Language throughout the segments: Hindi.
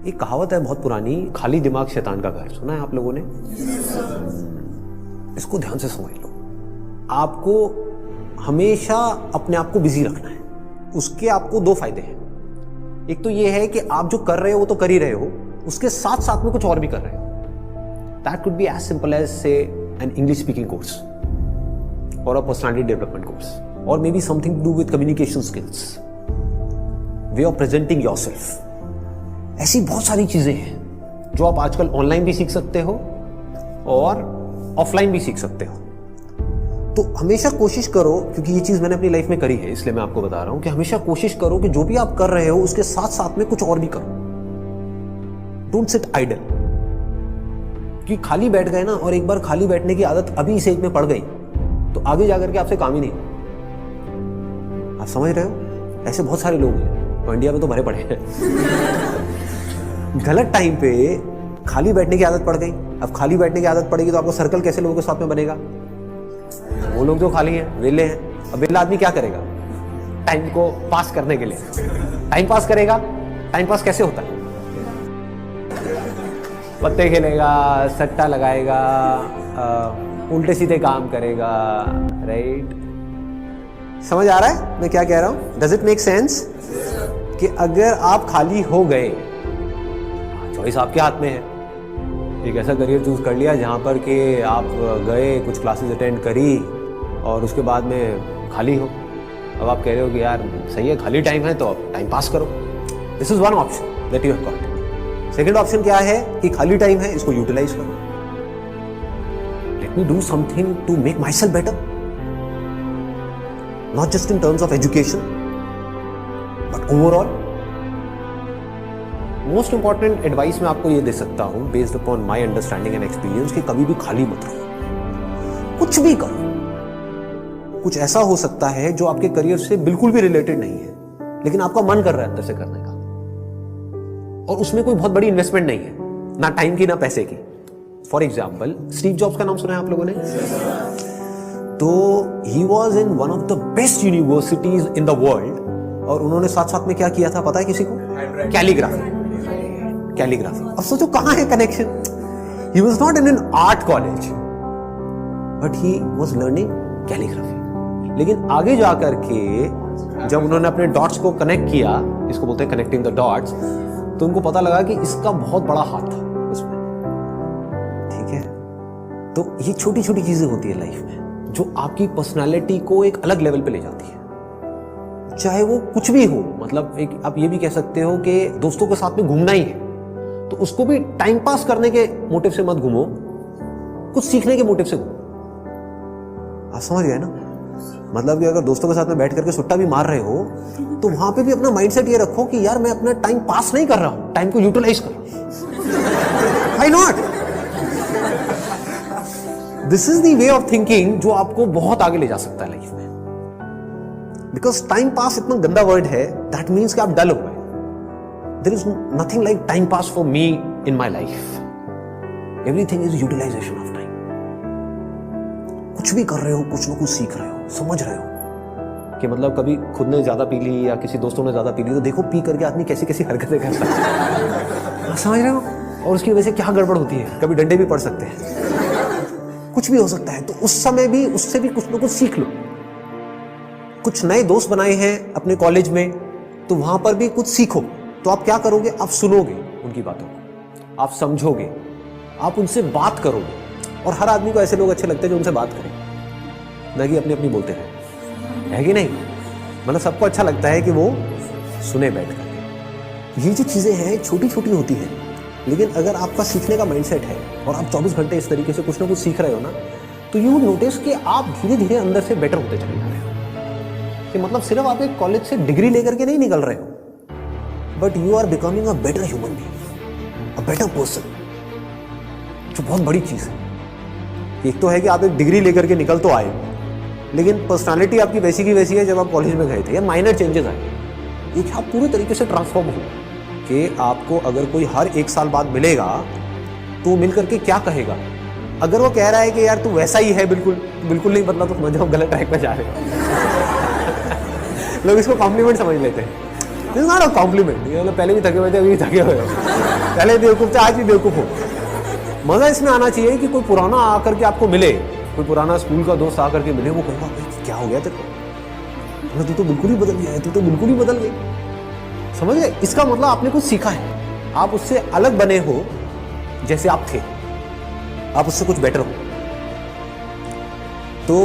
एक कहावत है बहुत पुरानी, खाली दिमाग शैतान का घर। सुना है आप लोगों ने? इसको ध्यान से समझ लो। आपको हमेशा अपने आप को बिजी रखना है। उसके आपको दो फायदे हैं। एक तो ये है कि आप जो कर रहे हो वो तो कर ही रहे हो, उसके साथ साथ में कुछ और भी कर रहे हो। That could be as simple as say an English speaking course और अ पर्सनालिटी डेवलपमेंट कोर्स, और maybe something to do with communication skills, way of presenting yourself. ऐसी बहुत सारी चीजें हैं जो आप आजकल ऑनलाइन भी सीख सकते हो और ऑफलाइन भी सीख सकते हो। तो हमेशा कोशिश करो, क्योंकि ये चीज मैंने अपनी लाइफ में करी है इसलिए मैं आपको बता रहा हूं कि हमेशा कोशिश करो कि जो भी आप कर रहे हो उसके साथ साथ में कुछ और भी करो। Don't sit idle. कि खाली बैठ गए ना, और एक बार खाली बैठने की आदत अभी इस एज में पड़ गई तो आगे जाकर के आपसे काम ही नहीं। आप समझ रहे हो? ऐसे बहुत सारे लोग हैं और इंडिया में तो भरे पड़े हैं। गलत टाइम पे खाली बैठने की आदत पड़ गई। अब खाली बैठने की आदत पड़ेगी तो आपको सर्कल कैसे लोगों के साथ में बनेगा? वो लोग जो खाली हैं, वेले हैं। अब वेला आदमी क्या करेगा टाइम को पास करने के लिए? टाइम पास करेगा। टाइम पास कैसे होता है? पत्ते खेलेगा, सट्टा लगाएगा, उल्टे सीधे काम करेगा। राइट? समझ आ रहा है मैं क्या कह रहा हूं? Does it make sense? कि अगर आप खाली हो गए, चॉइस आपके हाथ में है। एक ऐसा करियर चूज कर लिया जहां पर कि आप गए, कुछ क्लासेस अटेंड करी और उसके बाद में खाली हो। अब आप कह रहे हो कि यार सही है, खाली टाइम है तो अब टाइम पास करो। This is one option that you have got. Second option क्या है कि खाली टाइम है, इसको यूटिलाइज करो। Let me do something to make myself better, not just in terms of education but overall. Most important advice मैं आपको ये दे सकता हूं based upon my understanding and experience कि कभी भी खाली मत रहो, कुछ भी करो। कुछ ऐसा हो सकता है जो आपके करियर से बिल्कुल भी रिलेटेड नहीं है, लेकिन आपका मन कर रहा है अंदर से करने का, और उसमें कोई बहुत बड़ी इन्वेस्टमेंट नहीं है, ना टाइम की ना पैसे की। फॉर एग्जाम्पल, स्टीव जॉब्स का नाम सुना है आप लोगों ने? तो he was in one of the best universities in the world, और उन्होंने साथ साथ में क्या किया था पता है किसी को? कैलीग्राफी। कैलीग्राफी। अब सोचो कहां है connection? He was not in an art college but he was learning calligraphy. लेकिन आगे जाकर के जब उन्होंने अपने डॉट्स को कनेक्ट किया, इसको बोलते हैं कनेक्टिंग द डॉट्स, तो उनको पता लगा कि इसका बहुत बड़ा हाथ था उसमें। ठीक है? तो ये छोटी छोटी चीजें होती है लाइफ में जो आपकी पर्सनालिटी को एक अलग लेवल पे ले जाती है। चाहे वो कुछ भी हो, मतलब एक आप ये भी कह सकते हो कि दोस्तों के साथ में घूमना ही है तो उसको भी टाइम पास करने के मोटिव से मत घूमो, कुछ सीखने के मोटिव से घूमो। आप समझ गए ना? मतलब कि अगर दोस्तों के साथ में बैठ करके सुट्टा भी मार रहे हो तो वहां पे भी अपना माइंडसेट ये रखो कि यार मैं अपना टाइम पास नहीं कर रहा हूं, टाइम को यूटिलाइज कर रहा हूं। Why not? This is the way of thinking जो आपको बहुत आगे ले जा सकता है लाइफ में। बिकॉज टाइम पास इतना गंदा वर्ड है, दैट मीन्स कि आप डल हो गए। There is nothing like time pass for me in my life. Everything is utilization of time. कुछ भी कर रहे हो, कुछ ना कुछ सीख रहे हो, समझ रहे हो कि मतलब कभी खुद ने ज्यादा पी ली या किसी दोस्तों ने ज्यादा पी ली तो देखो पी करके आदमी कैसी कैसी हरकतें करता है। समझ रहे हो? और उसकी वजह से क्या गड़बड़ होती है, कभी डंडे भी पड़ सकते हैं, कुछ भी हो सकता है। तो उस समय भी उससे भी कुछ ना कुछ सीख लो। कुछ नए दोस्त बनाए हैं अपने कॉलेज में तो वहां पर भी कुछ सीखो। तो आप क्या करोगे? आप सुनोगे उनकी बातों को, आप समझोगे, आप उनसे बात करोगे। और हर आदमी को ऐसे लोग अच्छे लगते हैं जो उनसे बात करें, ना कि अपनी अपनी बोलते रहे, है कि नहीं? मतलब सबको अच्छा लगता है कि वो सुने बैठ करके। ये जो चीजें हैं छोटी छोटी होती हैं, लेकिन अगर आपका सीखने का माइंडसेट है और आप 24 घंटे इस तरीके से कुछ ना कुछ सीख रहे हो ना, तो यू वुड नोटिस कि आप धीरे धीरे अंदर से बेटर होते चले जा रहे हो। कि मतलब सिर्फ आप एक कॉलेज से डिग्री लेकर के नहीं निकल रहे हो, but you are becoming a better human being, a better person, जो बहुत बड़ी चीज है। एक तो है कि आप एक डिग्री लेकर के निकल तो आए, लेकिन पर्सनालिटी आपकी वैसी की वैसी है जब आप कॉलेज में गए थे, या माइनर चेंजेस आए। एक आप पूरे तरीके से ट्रांसफॉर्म हो कि आपको अगर कोई हर 1 साल बाद मिलेगा तो मिल करके क्या कहेगा? अगर वो कह रहा है कि यार तू वैसा ही है, बिल्कुल बिल्कुल नहीं बदला, तो समझ जाओ गलत ट्रैक पर जा रहे हो। लोग इसको कॉम्प्लीमेंट समझ लेते हैं। This is not a compliment. ये मतलब पहले भी थके हुए थे, अभी भी थके हुए हो, पहले बेवकूफ थे, आज भी बेवकूफ हो। मजा इसमें आना चाहिए कि कोई पुराना आकर के आपको मिले, कोई पुराना स्कूल का दोस्त आकर के मिले, वो कहेगा क्या हो गया तेरे को, तू तो बिल्कुल ही बदल गया है, तू तो बिल्कुल ही बदल गई। समझ गए? इसका मतलब आपने कुछ सीखा है, आप उससे अलग बने हो जैसे आप थे, आप उससे कुछ बेटर हो। तो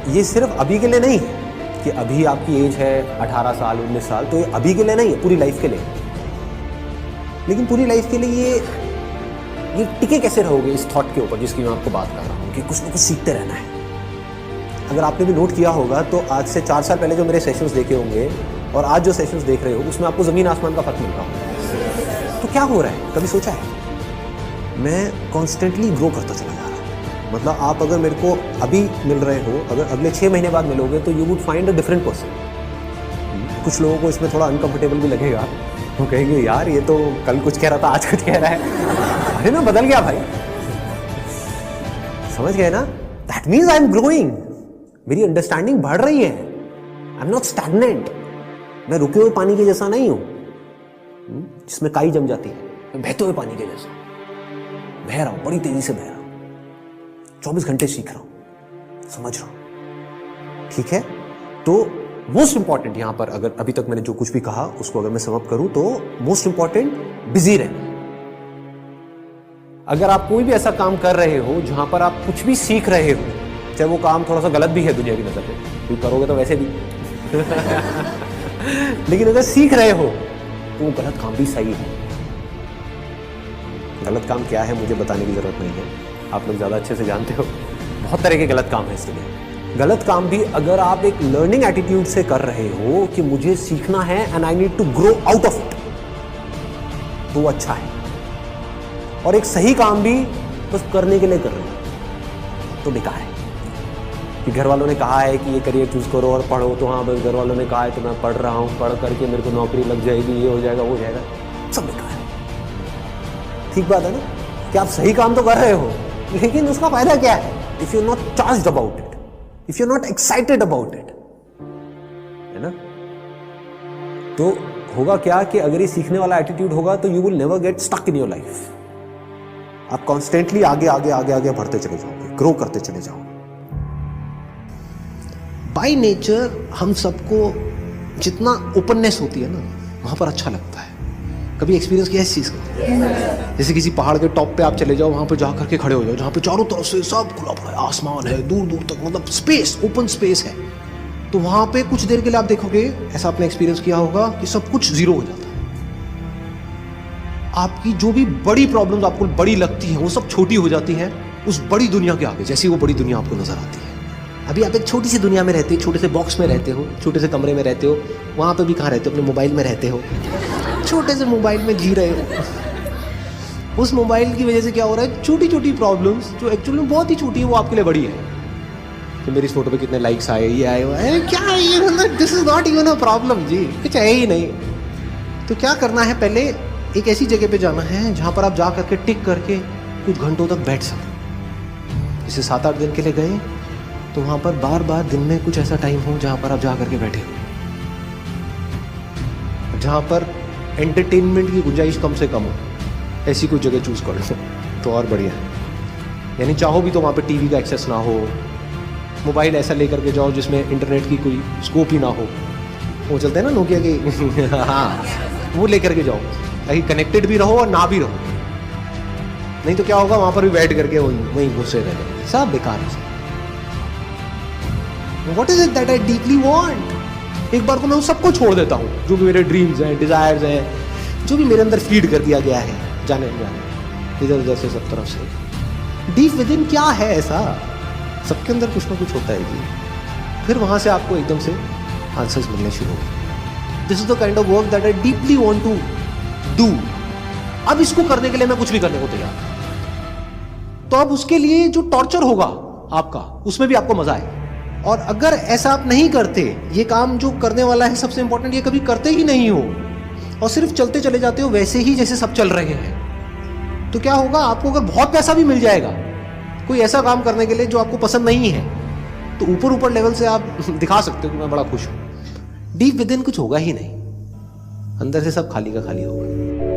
ये सिर्फ अभी के लिए नहीं है कि अभी आपकी एज है 18 साल 19 साल, तो ये अभी के लिए नहीं है, पूरी लाइफ के लिए। लेकिन पूरी लाइफ के लिए ये टिके कैसे रहोगे इस थॉट के ऊपर जिसकी मैं आपको बात कर रहा हूँ कि कुछ ना कुछ सीखते रहना है। अगर आपने भी नोट किया होगा तो आज से 4 साल पहले जो मेरे सेशंस देखे होंगे और आज जो सेशंस देख रहे हो उसमें आपको ज़मीन आसमान का फर्क मिल रहा होगा। तो क्या हो रहा है, कभी सोचा है? मैं कॉन्स्टेंटली ग्रो करता चला जा रहा हूँ। मतलब आप अगर मेरे को अभी मिल रहे हो, अगर अगले 6 महीने बाद मिलोगे तो you would find a different person. कुछ लोगों को इसमें थोड़ा अनकंफर्टेबल भी लगेगा, वो कहेंगे यार ये तो कल कुछ कह रहा था आज कुछ कह रहा है, अरे मैं बदल गया भाई। समझ गए ना? That means I am growing, मेरी अंडरस्टैंडिंग बढ़ रही है। आई एम नॉट स्टैग्नेंट, मैं रुके हुए पानी के जैसा नहीं हूं जिसमें काई जम जाती है, मैं बहते हुए पानी के जैसा बह रहा हूं, बड़ी तेजी से बह रहा हूं, 24 घंटे सीख रहा हूं, समझ रहा हूं। ठीक है? तो मोस्ट इंपॉर्टेंट यहां पर, अगर अभी तक मैंने जो कुछ भी कहा उसको अगर मैं समअप करूं तो मोस्ट इंपॉर्टेंट बिजी रहना। अगर आप कोई भी ऐसा काम कर रहे हो जहां पर आप कुछ भी सीख रहे हो, चाहे वो काम थोड़ा सा गलत भी है दुनिया की नजर में, क्योंकि करोगे तो वैसे भी लेकिन अगर सीख रहे हो तो वो गलत काम भी सही है। गलत काम क्या है मुझे बताने की जरूरत नहीं है, आप लोग ज्यादा अच्छे से जानते हो। बहुत तरह के गलत काम है इस दुनिया। गलत काम भी अगर आप एक लर्निंग एटीट्यूड से कर रहे हो कि मुझे सीखना है and I need to grow out of it, तो वो अच्छा है। और एक सही काम भी बस करने के लिए कर रहे हो तो बेकार है। कि घर वालों ने कहा है कि ये करियर चूज करो और पढ़ो, तो हाँ बस घर वालों ने कहा है तो मैं पढ़ रहा हूँ, पढ़ करके मेरे को नौकरी लग जाएगी, ये हो जाएगा वो हो जाएगा, सब बेकार है। ठीक बात है ना कि आप सही काम तो कर रहे हो लेकिन उसका फायदा क्या है if you not charged about it, if you not excited about it, है ना? तो होगा क्या कि अगर ये सीखने वाला एटीट्यूड होगा तो you will never get stuck in your life. आप कॉन्स्टेंटली आगे आगे आगे आगे बढ़ते चले जाओगे, ग्रो करते चले जाओगे। बाय नेचर हम सबको जितना ओपननेस होती है ना वहां पर अच्छा लगता है। कभी एक्सपीरियंस किया है इस चीज का? जैसे किसी पहाड़ के टॉप पे आप चले जाओ, वहां पे जा करके खड़े हो जाओ जहां पे चारों तरफ से सब खुला पड़ा है, आसमान है दूर दूर तक, मतलब स्पेस, ओपन स्पेस है। तो वहां पे कुछ देर के लिए आप देखोगे, ऐसा आपने एक्सपीरियंस किया होगा कि सब कुछ जीरो हो जाता है। आपकी जो भी बड़ी प्रॉब्लम्स आपको बड़ी लगती है वो सब छोटी हो जाती है उस बड़ी दुनिया के आगे, जैसी वो बड़ी दुनिया आपको नजर आती है। अभी आप एक छोटी सी दुनिया में रहते हो, छोटे से बॉक्स में रहते हो, छोटे से कमरे में रहते हो, वहां पे भी कहाँ रहते हो? अपने मोबाइल में रहते हो, छोटे से मोबाइल में जी रहे हो। उस मोबाइल की वजह से क्या हो रहा है, छोटी छोटी प्रॉब्लम्स जो एक्चुअली में बहुत ही छोटी है वो आपके लिए बड़ी है। कि मेरी इस फोटो पे कितने लाइक्स आए, ये आए, क्या है ये, मतलब this is not even a problem जी, कुछ है ही नहीं। तो क्या करना है, पहले एक ऐसी जगह पे जाना है जहां पर आप जा करके टिक करके कुछ घंटों तक बैठ सकें। जैसे 7-8 दिन के लिए गए तो वहां पर बार बार दिन में कुछ ऐसा टाइम हो जहां पर आप जा करके बैठे हो, जहां पर एंटरटेनमेंट की गुंजाइश कम से कम हो, ऐसी कोई जगह चूज कर लो तो और बढ़िया है। यानी चाहो भी तो वहां पे टीवी का एक्सेस ना हो, मोबाइल ऐसा लेकर के जाओ जिसमें इंटरनेट की कोई स्कोप ही ना हो, वो चलते हैं ना नोकिया के हाँ, वो लेकर के जाओ ताकि कनेक्टेड भी रहो और ना भी रहो। नहीं तो क्या होगा, वहां पर भी बैठ करके वहीं घुसे रहे, सब बेकार है। What is it that I deeply want? एक बार को मैं उन सबको छोड़ देता हूँ जो भी मेरे ड्रीम्स हैं, डिजायर्स हैं, जो भी मेरे अंदर फीड कर दिया गया है जाने इधर उधर से सब तरफ से। डीप विद इन क्या है ऐसा, सबके अंदर कुछ ना कुछ होता है जी। फिर वहां से आपको एकदम से आंसर्स मिलने शुरू होंगे। This is the kind of work that I deeply want to do. अब इसको करने के लिए मैं कुछ भी करने को तैयार। तो अब उसके लिए जो टॉर्चर होगा आपका, उसमें भी आपको मजा आए। और अगर ऐसा आप नहीं करते, ये काम जो करने वाला है सबसे इंपॉर्टेंट, ये कभी करते ही नहीं हो और सिर्फ चलते चले जाते हो वैसे ही जैसे सब चल रहे हैं, तो क्या होगा, आपको अगर बहुत पैसा भी मिल जाएगा कोई ऐसा काम करने के लिए जो आपको पसंद नहीं है, तो ऊपर ऊपर लेवल से आप दिखा सकते हो कि मैं बड़ा खुश हूं, डीप विद इन कुछ होगा ही नहीं। अंदर से सब खाली का खाली होगा।